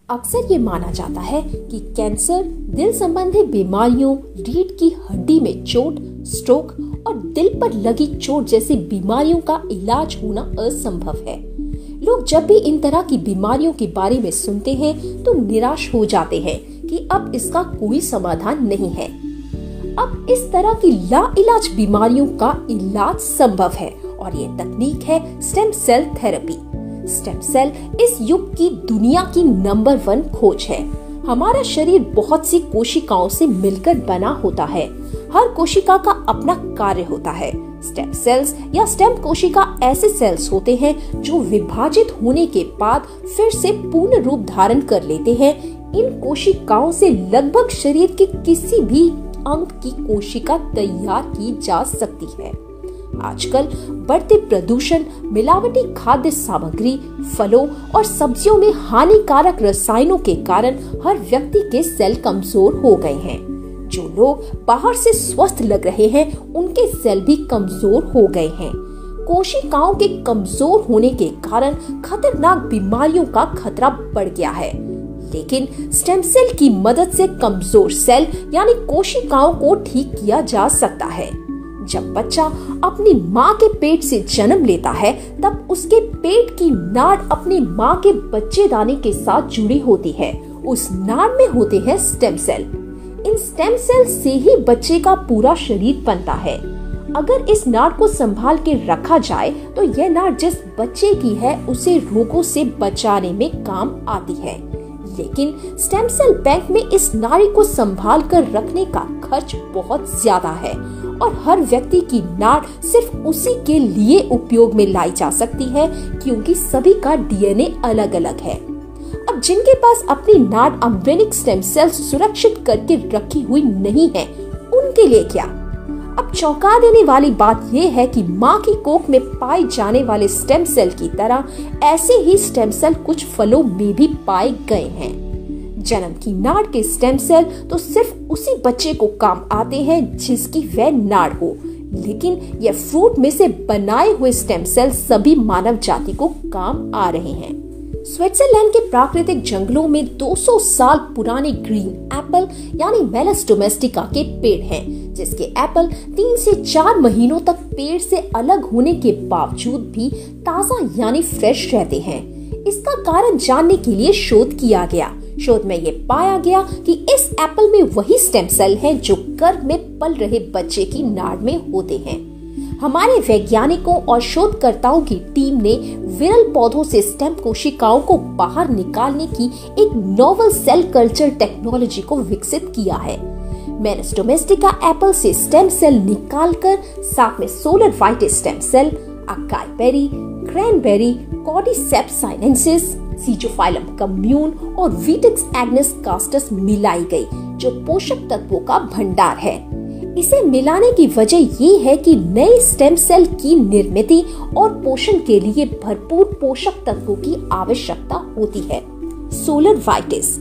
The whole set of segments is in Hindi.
अक्सर ये माना जाता है कि कैंसर, दिल संबंधी बीमारियों, रीढ़ की हड्डी में चोट, स्ट्रोक और दिल पर लगी चोट जैसी बीमारियों का इलाज होना असंभव है। लोग जब भी इन तरह की बीमारियों के बारे में सुनते हैं तो निराश हो जाते हैं कि अब इसका कोई समाधान नहीं है। अब इस तरह की लाइलाज बीमारियों का इलाज संभव है और ये तकनीक है stem cell therapy. Stem cell इस युग की दुनिया की नंबर 1 खोज है। हमारा शरीर बहुत सी कोशिकाओं से मिलकर बना होता है। हर कोशिका का अपना कार्य होता है। स्टेम सेल्स या स्टेम कोशिका ऐसे सेल्स होते हैं जो विभाजित होने के बाद फिर से पूर्ण रूप धारण कर लेते हैं। इन कोशिकाओं से लगभग शरीर के किसी भी अंग की कोशिका तैयार की जा सकती है। आजकल बढ़ते प्रदूषण, मिलावटी खाद्य सामग्री, फलों और सब्जियों में हानिकारक रसायनों के कारण हर व्यक्ति के सेल कमजोर हो गए हैं। जो लोग बाहर से स्वस्थ लग रहे हैं, उनके सेल भी कमजोर हो गए हैं। कोशिकाओं के कमजोर होने के कारण खतरनाक बीमारियों का खतरा बढ़ गया है। लेकिन स्टेम सेल की मदद से कमजोर सेल यानी कोशिकाओं को ठीक किया जा सकता है। जब बच्चा अपनी माँ के पेट से जन्म लेता है, तब उसके पेट की नाड़ अपनी माँ के बच्चेदानी के साथ जुड़ी होती है। उस नाड़ में होते हैं स्टेम सेल। इन स्टेम सेल से ही बच्चे का पूरा शरीर बनता है। अगर इस नाड़ को संभाल के रखा जाए तो यह नाड़ जिस बच्चे की है उसे रोगों से बचाने में काम आती है। लेकिन स्टेम सेल बैंक में इस नाड़ी को संभाल कर रखने का खर्च बहुत ज्यादा है और हर व्यक्ति की नाड़ सिर्फ उसी के लिए उपयोग में लाई जा सकती है, क्योंकि सभी का डीएनए अलग अलग है। अब जिनके पास अपनी नाड़ एम्ब्रियोनिक स्टेम सेल्स सुरक्षित करके रखी हुई नहीं है, उनके लिए क्या? अब चौंका देने वाली बात यह है कि माँ की कोख में पाए जाने वाले स्टेम सेल की तरह ऐसे ही स्टेम सेल कुछ फलों में भी पाए गए हैं। जन्म की नाड़ के स्टेम सेल तो सिर्फ उसी बच्चे को काम आते हैं जिसकी वह नाड़ हो, लेकिन यह फ्रूट में से बनाए हुए स्टेम सेल सभी मानव जाति को काम आ रहे हैं। स्विट्जरलैंड के प्राकृतिक जंगलों में 200 साल पुराने ग्रीन एप्पल यानी मेलस डोमेस्टिका के पेड़ हैं, जिसके एप्पल 3 से 4 महीनों तक पेड़ से अलग होने के बावजूद भी ताजा यानी फ्रेश रहते हैं। इसका कारण जानने के लिए शोध किया गया। शोध में ये पाया गया कि इस एप्पल में वही स्टेम सेल हैं जो गर्भ में पल रहे बच्चे की नाड़ में होते हैं। हमारे वैज्ञानिकों और शोधकर्ताओं की टीम ने विरल पौधों से स्टेम कोशिकाओं को बाहर निकालने की एक नोवेल सेल कल्चर टेक्नोलॉजी को विकसित किया है। मेलस डोमेस्टिका एप्पल से स्टेम सेल निकालकर साथ में solar vitis stem cell, acai berry, cranberry, cordyceps sinensis, schizophyllum commune और विटिक्स एग्नेस कास्टस मिलाई गई, जो पोषक तत्वों का भंडार है। इसे मिलाने की वजह ये है कि नए स्टेम सेल की निर्मित और पोषण के लिए भरपूर पोषक तत्वों की आवश्यकता होती है। सोलर वाइटिस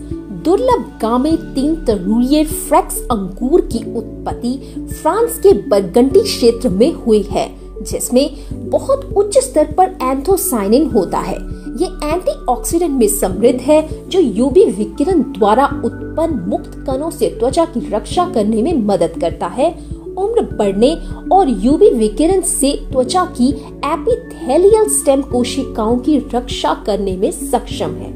दुर्लभ गामे 3 तरुईय फ्रेक्स अंगूर की उत्पत्ति फ्रांस के बरगंडी क्षेत्र में हुई है, जिसमें बहुत उच्च स्तर पर एंथोसाइनिन होता है। ये एंटीऑक्सीडेंट में समृद्ध है, जो यूवी विकिरण द्वारा उत्पन्न मुक्त कणों से त्वचा की रक्षा करने में मदद करता है, उम्र बढ़ने और यूवी विकिरण से त्वचा की एपिथेलियल स्टेम कोशिकाओं की रक्षा करने में सक्षम है।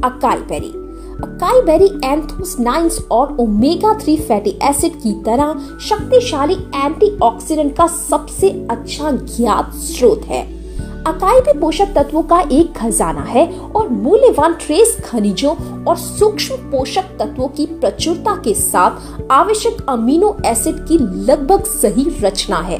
अकाई बेरी एंथोसाइनिन्स और ओमेगा 3 फैटी एसिड की तरह शक्तिशाली एंटीऑक्सीडेंट का सबसे अच्छा ज्ञात स्रोत है। अकाई भी पोषक तत्वों का एक खजाना है और मूल्यवान ट्रेस खनिजों और सूक्ष्म पोषक तत्वों की प्रचुरता के साथ आवश्यक अमीनो एसिड की लगभग सही रचना है।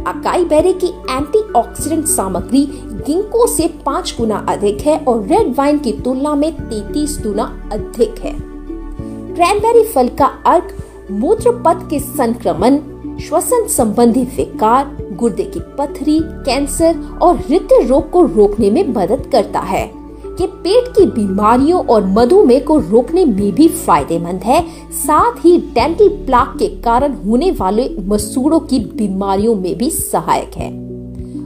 अकाई बेरी की एंटीऑक्सीडेंट सामग्री गिंको से 5 गुना अधिक है और रेड वाइन की तुलना में 33 गुना अधिक है। क्रैनबेरी फल का अर्क मूत्रपथ के संक्रमण, श्वसन संबंधी विकार, गुर्दे की पथरी, कैंसर और हृदय रोग को रोकने में मदद करता है। ये पेट की बीमारियों और मधुमेह को रोकने में भी फायदेमंद है। साथ ही डेंटल प्लाक के कारण होने वाले मसूड़ों की बीमारियों में भी सहायक है।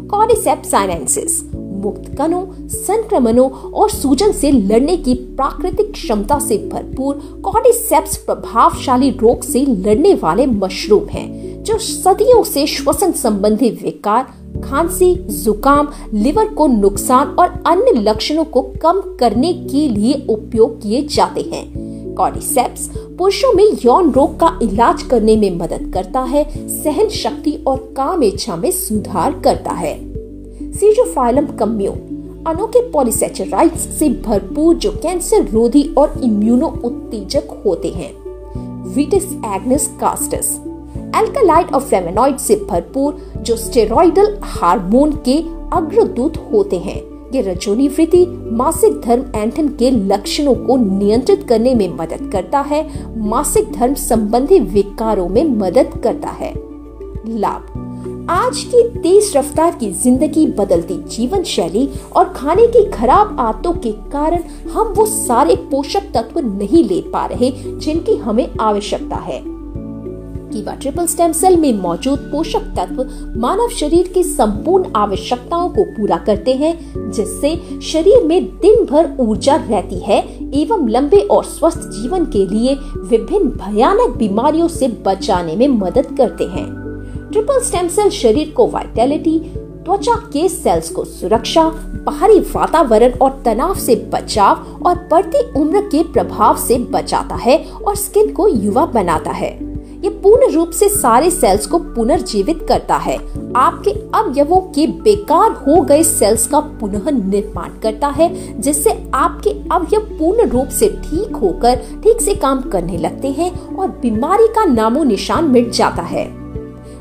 कॉर्डिसेप्स साइनेंसिस मुक्त कणों, संक्रमणों और सूजन से लड़ने की प्राकृतिक क्षमता से भरपूर कॉर्डिसेप्स प्रभावशाली रोग से लड़ने वाले मशरूम हैं, जो सदियों से श्वसन संबंधी विकार, खांसी, जुकाम, लिवर को नुकसान और अन्य लक्षणों को कम करने के लिए उपयोग किए जाते हैं। कॉर्डिसेप्स पुरुषों में यौन रोग का इलाज करने में मदद करता है, सहन शक्ति और काम इच्छा में सुधार करता है। सीजोफाइलम कम्यून अनोखे पॉलीसैचराइड्स से भरपूर जो कैंसर रोधी और इम्यूनो उत्तेजक होते हैं। विटिस एग्नेस कास्टस एल्कलाइड और फ्लेवोनॉइड से भरपूर जो स्टेरॉइडल हार्मोन के अग्रदूत होते हैं। ये रजोनी वृद्धि, मासिक धर्म एंठन के लक्षणों को नियंत्रित करने में मदद करता है, मासिक धर्म संबंधी विकारों में मदद करता है। लाभ आज की तेज रफ्तार की जिंदगी, बदलती जीवन शैली और खाने की खराब आदतों के कारण हम वो सारे पोषक तत्व नहीं ले पा रहे जिनकी हमें आवश्यकता है। कीवा ट्रिपल स्टेम सेल में मौजूद पोषक तत्व मानव शरीर की संपूर्ण आवश्यकताओं को पूरा करते हैं, जिससे शरीर में दिन भर ऊर्जा रहती है एवं लंबे और स्वस्थ जीवन के लिए विभिन्न भयानक बीमारियों से बचाने में मदद करते हैं। ट्रिपल स्टेम सेल शरीर को वाइटैलिटी, त्वचा के सेल्स को सुरक्षा, बाहरी वातावरण और तनाव से बचाव और बढ़ती उम्र के प्रभाव से बचाता है और स्किन को युवा बनाता है। ये पूर्ण रूप से सारे सेल्स को पुनर्जीवित करता है, आपके अवयवों के बेकार हो गए सेल्स का पुनः निर्माण करता है, जिससे आपके अवयव पूर्ण रूप से ठीक होकर ठीक से काम करने लगते हैं और बीमारी का नामो निशान मिट जाता है।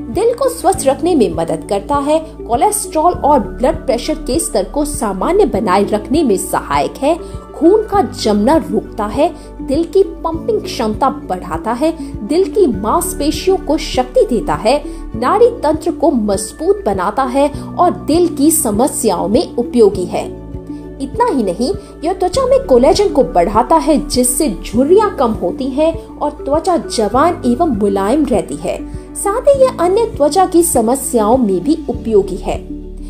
दिल को स्वस्थ रखने में मदद करता है, कोलेस्ट्रॉल और ब्लड प्रेशर के स्तर को सामान्य बनाए रखने में सहायक है, खून का जमना रोकता है, दिल की पंपिंग क्षमता बढ़ाता है, दिल की मांसपेशियों को शक्ति देता है, नाड़ी तंत्र को मजबूत बनाता है और दिल की समस्याओं में उपयोगी है। इतना ही नहीं, यह त्वचा में कोलेजन को बढ़ाता है, जिससे झुर्रियां कम होती हैं और त्वचा जवान एवं मुलायम रहती है। साथ ही यह अन्य त्वचा की समस्याओं में भी उपयोगी है।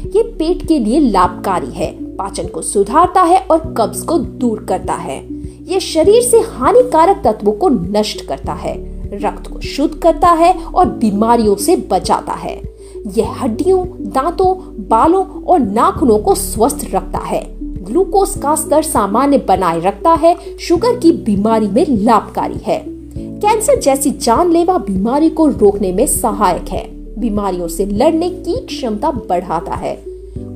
ये पेट के लिए लाभकारी है, पाचन को सुधारता है और कब्ज को दूर करता है। ये शरीर से हानिकारक तत्वों को नष्ट करता है, रक्त को शुद्ध करता है और बीमारियों से बचाता है। यह हड्डियों, दांतों, बालों और नाखूनों को स्वस्थ रखता है, ग्लूकोज का स्तर सामान्य बनाए रखता है, शुगर की बीमारी में लाभकारी है, कैंसर जैसी जानलेवा बीमारी को रोकने में सहायक है, बीमारियों से लड़ने की क्षमता बढ़ाता है,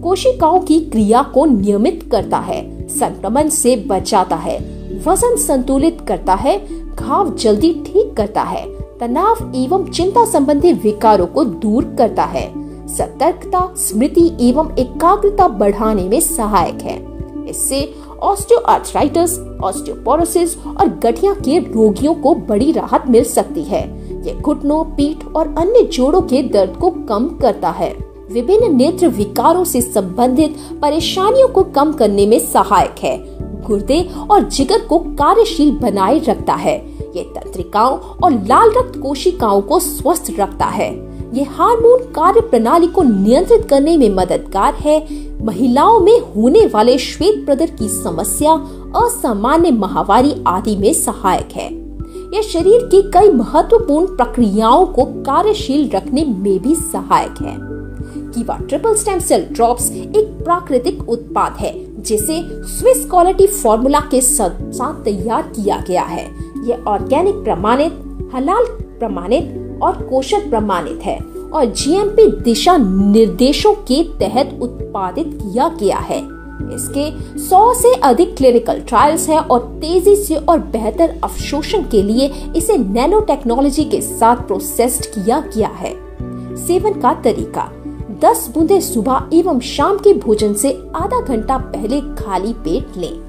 कोशिकाओं की क्रिया को नियमित करता है, संक्रमण से बचाता है, वजन संतुलित करता है, घाव जल्दी ठीक करता है, तनाव एवं चिंता संबंधी विकारों को दूर करता है, सतर्कता, स्मृति एवं एकाग्रता बढ़ाने में सहायक है। इससे ऑस्टियोआर्थराइटिस, ऑस्टियोपोरोसिस और गठिया के रोगियों को बड़ी राहत मिल सकती है। ये घुटनों, पीठ और अन्य जोड़ों के दर्द को कम करता है, विभिन्न नेत्र विकारों से संबंधित परेशानियों को कम करने में सहायक है, गुर्दे और जिगर को कार्यशील बनाए रखता है, ये तंत्रिकाओं और लाल रक्त कोशिकाओं को स्वस्थ रखता है, ये हार्मोन कार्य प्रणाली को नियंत्रित करने में मददगार है, महिलाओं में होने वाले श्वेत प्रदर की समस्या, असामान्य माहवारी आदि में सहायक है। यह शरीर की कई महत्वपूर्ण प्रक्रियाओं को कार्यशील रखने में भी सहायक है। कीवा ट्रिपल स्टेम सेल ड्रॉप्स एक प्राकृतिक उत्पाद है, जिसे स्विस क्वालिटी फॉर्मूला के साथ तैयार किया गया है। यह ऑर्गेनिक प्रमाणित, हलाल प्रमाणित और कोशर प्रमाणित है और जीएमपी दिशा निर्देशों के तहत उत्पादित किया गया है। इसके 100 से अधिक क्लिनिकल ट्रायल्स हैं और तेजी से और बेहतर अवशोषण के लिए इसे नैनो टेक्नोलॉजी के साथ प्रोसेस्ड किया गया है। सेवन का तरीका: 10 बूंदे सुबह एवं शाम के भोजन से आधा घंटा पहले खाली पेट लें।